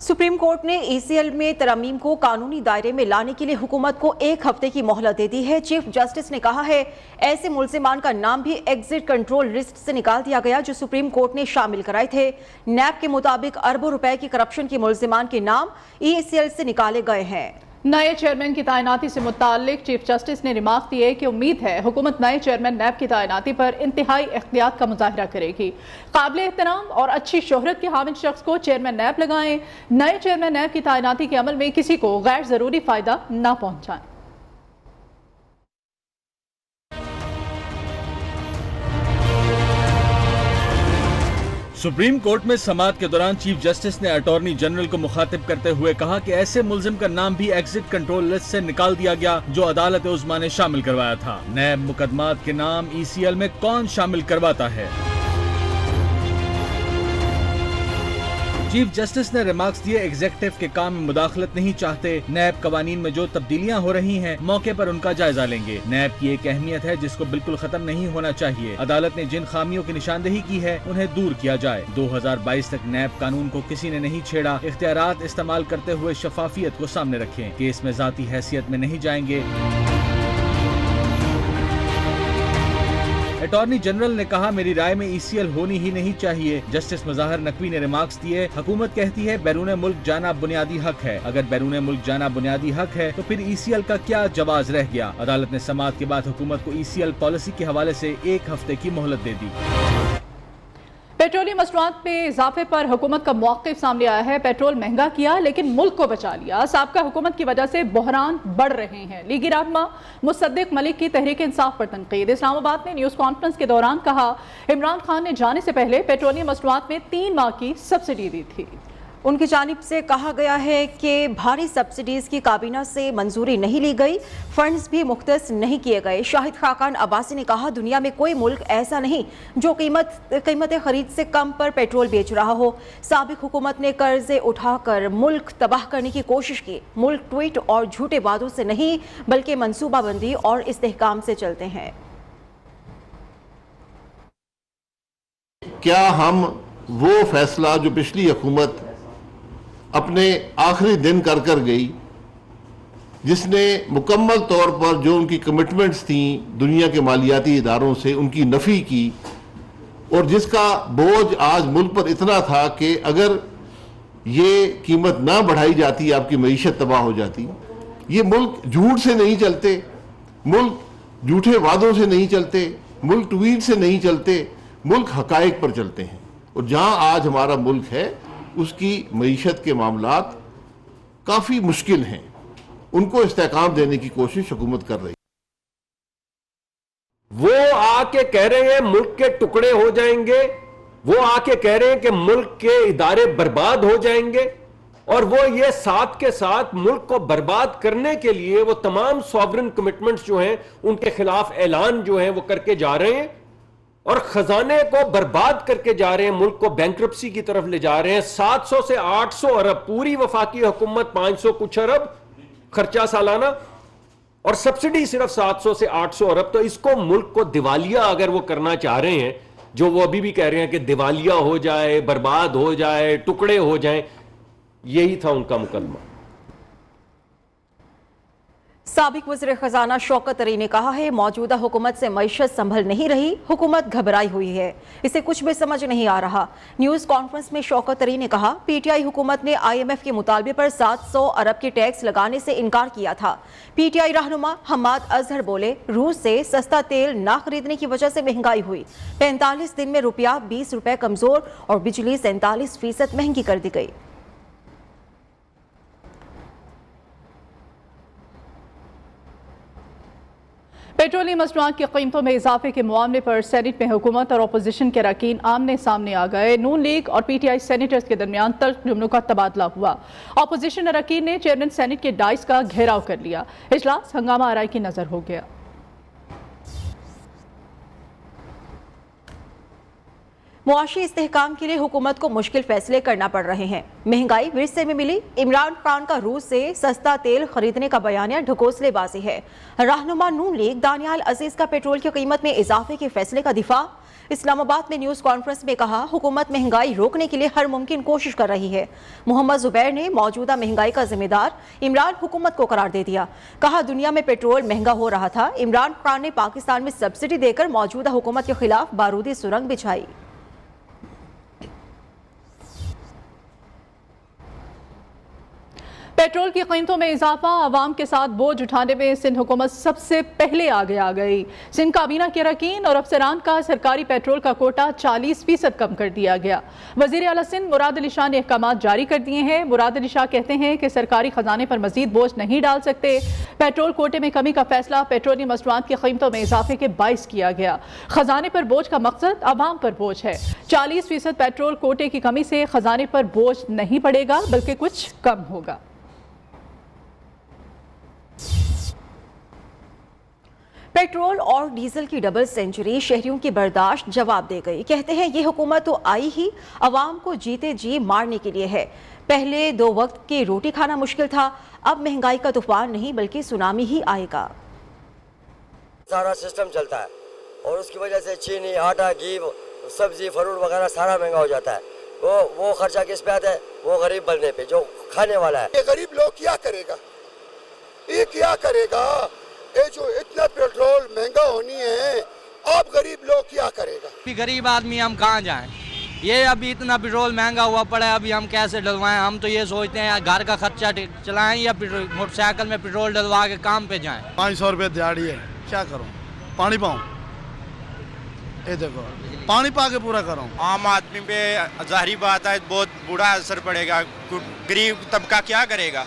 Supreme court ने ECL में तरमीम को कानूनी दायरे में लाने के लिए हुकूमत को 1 हफ्ते की मोहलत दे दी है। चीफ जस्टिस ने कहा है ऐसे मुल्जिमान का नाम भी एग्जिट कंट्रोल लिस्ट से निकाल दिया गया जो सुप्रीम कोर्ट ने शामिल कराए थे। नैब के मुताबिक अरबों रुपए की करप्शन के मुल्जिमान के नाम ECL से निकाले गए हैं। नए चेयरमैन की तैनाती से मुताल्लिक चीफ जस्टिस ने रिमार्क दिए कि उम्मीद है हुकूमत नए चेयरमैन नैब की तैनाती पर इंतहाई एहतियात का मुजाहरा करेगी। काबिल एहतराम और अच्छी शोहरत के हामिल शख्स को चेयरमैन नैब लगाएं। नए चेयरमैन नैब की तैनाती के अमल में किसी को गैर जरूरी फायदा न पहुंचाएं। सुप्रीम कोर्ट में समाअत के दौरान चीफ जस्टिस ने अटॉर्नी जनरल को मुखातिब करते हुए कहा कि ऐसे मुल्जिम का नाम भी एग्जिट कंट्रोल लिस्ट से निकाल दिया गया जो अदालत उज़्मा ने शामिल करवाया था। नैब मुकदमात के नाम ECL में कौन शामिल करवाता है? चीफ जस्टिस ने रिमार्क्स दिए एग्जीक्यूटिव के काम में मुदाखलत नहीं चाहते। नैब कवानीन में जो तब्दीलियां हो रही हैं मौके पर उनका जायजा लेंगे। नैब की एक अहमियत है जिसको बिल्कुल खत्म नहीं होना चाहिए। अदालत ने जिन खामियों की निशानदेही की है उन्हें दूर किया जाए। 2022 तक नैब कानून को किसी ने नहीं छेड़ा। इख्तियारात इस्तेमाल करते हुए शफाफियत को सामने रखें। केस में जाती हैसियत में नहीं जाएंगे। अटॉर्नी जनरल ने कहा मेरी राय में ECL होनी ही नहीं चाहिए। जस्टिस मुज़ाहिर नकवी ने रिमार्क्स दिए हुकूमत कहती है बैरून मुल्क जाना बुनियादी हक है। अगर बैरून मुल्क जाना बुनियादी हक है तो फिर ECL का क्या जवाज रह गया? अदालत ने समाअत के बाद हुकूमत को ECL पॉलिसी के हवाले से 1 हफ्ते की मोहलत दे दी। पेट्रोलियम मसनूआत में इजाफे पर हुकूमत का मौक़िफ़ सामने आया है। पेट्रोल महंगा किया लेकिन मुल्क को बचा लिया। साबका हुकूमत की वजह से बहरान बढ़ रहे हैं। लीगी रहनुमा मुसद्दिक मलिक की तहरीक इंसाफ पर तनकीद। इस्लामाबाद में न्यूज़ कॉन्फ्रेंस के दौरान कहा इमरान खान ने जाने से पहले पेट्रोलियम मसनूआत में 3 माह की सब्सिडी दी थी। उनकी जानिब से कहा गया है कि भारी सब्सिडीज़ की काबीना से मंजूरी नहीं ली गई, फंड्स भी मुख्तस नहीं किए गए। शाहिद खाकान अब्बासी ने कहा दुनिया में कोई मुल्क ऐसा नहीं जो कीमत खरीद से कम पर पेट्रोल बेच रहा हो। साबिक हुकूमत ने कर्जे उठाकर मुल्क तबाह करने की कोशिश की। मुल्क ट्वीट और झूठे वादों से नहीं बल्कि मनसूबाबंदी और इस्तेहकाम से चलते हैं। क्या हम वो फैसला जो पिछली हुकूमत अपने आखिरी दिन कर गई, जिसने मुकम्मल तौर पर जो उनकी कमिटमेंट्स थी दुनिया के मालियाती इदारों से उनकी नफ़ी की और जिसका बोझ आज मुल्क पर इतना था कि अगर ये कीमत ना बढ़ाई जाती आपकी मईशत तबाह हो जाती। ये मुल्क झूठ से नहीं चलते, मुल्क झूठे वादों से नहीं चलते, मुल्क ट्वीट से नहीं चलते, मुल्क हकायक पर चलते हैं। और जहाँ आज हमारा मुल्क है उसकी मईशत के मामलात काफ़ी मुश्किल हैं। उनको इस्तेहकाम देने की कोशिश हुकूमत कर रही। वो आके कह रहे हैं मुल्क के टुकड़े हो जाएंगे, वो आके कह रहे हैं कि मुल्क के इदारे बर्बाद हो जाएंगे, और वो ये साथ के साथ मुल्क को बर्बाद करने के लिए वो तमाम सॉवरेन कमिटमेंट्स जो हैं उनके खिलाफ ऐलान जो हैं वो करके जा रहे हैं और खजाने को बर्बाद करके जा रहे हैं, मुल्क को बैंक्रप्सी की तरफ ले जा रहे हैं। 700 से 800 अरब पूरी वफाकी हुकूमत 500 कुछ अरब खर्चा सालाना और सब्सिडी सिर्फ 700 से 800 अरब। तो इसको मुल्क को दिवालिया अगर वो करना चाह रहे हैं, जो वो अभी भी कह रहे हैं कि दिवालिया हो जाए, बर्बाद हो जाए, टुकड़े हो जाए, यही था उनका मुकदमा। साबिक वज़ीर खजाना शौकत तरी ने कहा है मौजूदा हुकूमत से मईशत संभल नहीं रही, हुकूमत घबराई हुई है, इसे कुछ भी समझ नहीं आ रहा। न्यूज़ कॉन्फ्रेंस में शौकत तरी ने कहा PTI हुकूमत ने IMF के मुतालबे पर 700 अरब के टैक्स लगाने से इनकार किया था। PTI रहनुमा हम्माद अजहर बोले रूस से सस्ता तेल ना खरीदने की वजह से महंगाई हुई। 45 दिन में रुपया 20 रुपए कमजोर और बिजली 47% महंगी कर दी गई। पेट्रोलियम मसनूआत की कीमतों में इजाफे के मामले पर सेनेट में हुकूमत और अपोजिशन के अरकान आमने सामने आ गए। नून लीग और PTI सेनेटर्स के दरमियान तल्ख जुमलों का तबादला हुआ। अपोजिशन अरकान ने चेयरमैन सेनेट के डाइस का घेराव कर लिया। इजलास हंगामा आराई की नजर हो गया। मुआशी इस्तेहकाम के लिए हुकूमत को मुश्किल फैसले करना पड़ रहे हैं। महंगाई विरसे में मिली। इमरान खान का रूस से सस्ता तेल खरीदने का बयानिया ढकोसलेबाजी है। रहनुमा नून लीग दानियाल अजीज का पेट्रोल की कीमत में इजाफे के फैसले का दिफा। इस्लामाबाद में न्यूज़ कॉन्फ्रेंस में कहा, हुकूमत महंगाई रोकने के लिए हर मुमकिन कोशिश कर रही है। मोहम्मद जुबैर ने मौजूदा महंगाई का जिम्मेदार इमरान हुकूमत को करार दे दिया। कहा, दुनिया में पेट्रोल महंगा हो रहा था, इमरान खान ने पाकिस्तान में सब्सिडी देकर मौजूदा हुकूमत के खिलाफ बारूदी सुरंग बिछाई। पेट्रोल की कीमतों में इजाफा, आवाम के साथ बोझ उठाने में सिंध हुकूमत सबसे पहले आगे आ गई। सिंध काबीना के अरकान और अफसरान का सरकारी पेट्रोल का कोटा 40% कम कर दिया गया। वजीर आला सिंध मुराद अली शाह ने अहकाम जारी कर दिए हैं। मुराद अली शाह कहते हैं कि सरकारी खजाने पर मजीद बोझ नहीं डाल सकते। पेट्रोल कोटे में कमी का फैसला पेट्रोलियम मसनूआत की कीमतों में इजाफे के बाइस किया गया। खजाने पर बोझ का मकसद आवाम पर बोझ है। 40% पेट्रोल कोटे की कमी से खजाने पर बोझ नहीं पड़ेगा, बल्कि कुछ कम होगा। पेट्रोल और डीजल की डबल सेंचुरी शहरियों की बर्दाश्त जवाब दे गई। कहते हैं, ये हुकूमत तो आई ही अवाम को जीते जी मारने के लिए है। पहले 2 वक्त की रोटी खाना मुश्किल था, अब महंगाई का तूफान नहीं बल्कि सुनामी ही आएगा। सारा सिस्टम चलता है और उसकी वजह से चीनी, आटा, घी, सब्जी, फ्रूट वगैरह सारा महंगा हो जाता है। वो खर्चा किस पे आता है? वो गरीब बनने पे, जो खाने वाला है। ये गरीब लोग क्या करेगा? ये क्या करेगा? ये जो इतना पेट्रोल महंगा होनी है, आप गरीब लोग क्या करेगा? गरीब आदमी हम कहाँ जाएं? ये अभी इतना पेट्रोल महंगा हुआ पड़ा है, अभी हम कैसे डलवाएं? हम तो ये सोचते हैं घर का खर्चा चलाएं या मोटरसाइकिल में पेट्रोल डलवा के काम पे जाएं। 500 रुपये दिहाड़ी है, क्या करूं? पानी पाऊं? ये देखो, पानी पा के पूरा करूं। आम आदमी पे ज़ाहिरी बात है बहुत बुरा असर पड़ेगा। गरीब तबका क्या करेगा?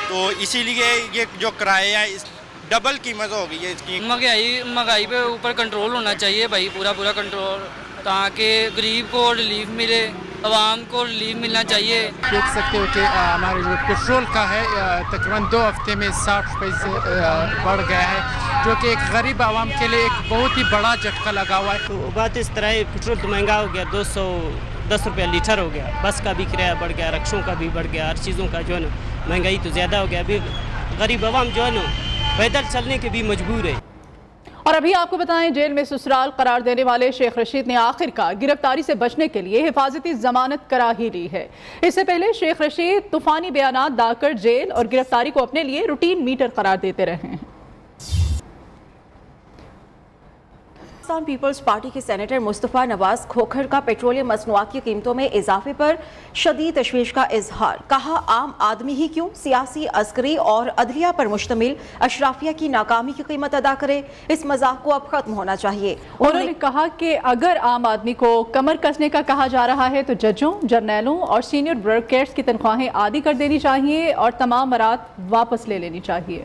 तो इसीलिए ये जो किराए है इस डबल कीमत हो गई है इसकी। महंगाई पे ऊपर कंट्रोल होना चाहिए भाई, पूरा कंट्रोल, ताकि गरीब को रिलीफ मिले, आवाम को रिलीफ मिलना चाहिए। देख सकते हो कि हमारे जो पेट्रोल का है तकरीबन 2 हफ्ते में 60 रुपये से बढ़ गया है, जो कि एक गरीब आवाम के लिए एक बहुत ही बड़ा झटका लगा हुआ है। तो बात इस तरह है, पेट्रोल तो महंगा हो गया, 210 रुपये लीटर हो गया, बस का भी किराया बढ़ गया, रक्षों का भी बढ़ गया, हर चीज़ों का जो है ना महंगाई तो ज़्यादा हो गया। अभी गरीब आवाम जो है ना पैदल चलने के भी मजबूर है। और अभी आपको बताएं, जेल में ससुराल करार देने वाले शेख रशीद ने आखिरकार गिरफ्तारी से बचने के लिए हिफाजती जमानत करा ही ली है। इससे पहले शेख रशीद तूफानी बयानात दाकर जेल और गिरफ्तारी को अपने लिए रूटीन मीटर करार देते रहे हैं। पाकिस्तान पीपल्स पार्टी के सेनेटर मुस्तफ़ा नवाज खोखर का पेट्रोलियम मसनूआत की कीमतों में इजाफे पर शदीद तशवीश का इजहार। कहा, आम आदमी ही क्यों सियासी, अस्करी और अदलिया पर मुश्तमिल अशराफिया की नाकामी की कीमत अदा करे। इस मजाक को अब खत्म होना चाहिए। उन्होंने कहा कि अगर आम आदमी को कमर कसने का कहा जा रहा है तो जजों, जर्नैलों और सीनियर ब्यूरोक्रेट्स की तनख्वाहें आदी कर देनी चाहिए और तमाम मराद वापस ले लेनी चाहिए।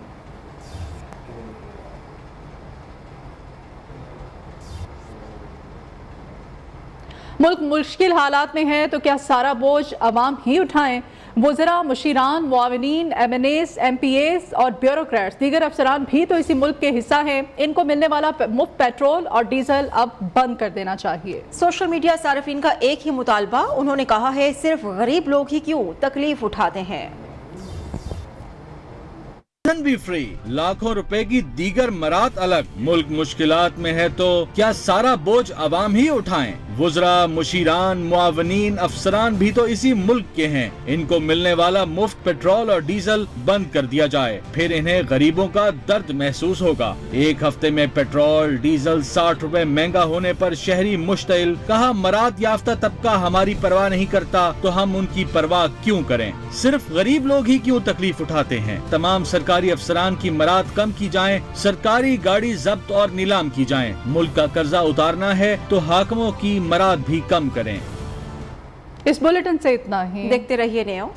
मुल्क मुश्किल हालात में है तो क्या सारा बोझ अवाम ही उठाएं? वज़रा, मुशीरान, मुआविनीन, MNAs, MPAs और ब्यूरोक्रेट्स, दीगर अफसरान भी तो इसी मुल्क के हिस्सा हैं। इनको मिलने वाला मुफ्त पेट्रोल और डीजल अब बंद कर देना चाहिए। सोशल मीडिया सार्फिन का एक ही मुतालबा, उन्होंने कहा है, सिर्फ गरीब लोग ही क्यों तकलीफ उठाते हैं। भी फ्री, लाखों रुपए की दीगर मरात अलग। मुल्क मुश्किलात में है तो क्या सारा बोझ अवाम ही उठाएं? वज़रा, मुशीरान, मुआवनीन, अफसरान भी तो इसी मुल्क के हैं। इनको मिलने वाला मुफ्त पेट्रोल और डीजल बंद कर दिया जाए, फिर इन्हें गरीबों का दर्द महसूस होगा। एक हफ्ते में पेट्रोल डीजल 60 रुपए महंगा होने पर शहरी मुश्तिल। कहा, मरात याफ्ता तबका हमारी परवाह नहीं करता तो हम उनकी परवाह क्यों करें? सिर्फ गरीब लोग ही क्यों तकलीफ उठाते हैं? तमाम सरकारी अफसरान की मरात कम की जाएं, सरकारी गाड़ी जब्त और नीलाम की जाएं। मुल्क का कर्जा उतारना है तो हाकिमों की मरात भी कम करें। इस बुलेटिन से इतना ही। देखते रहिए नेओ।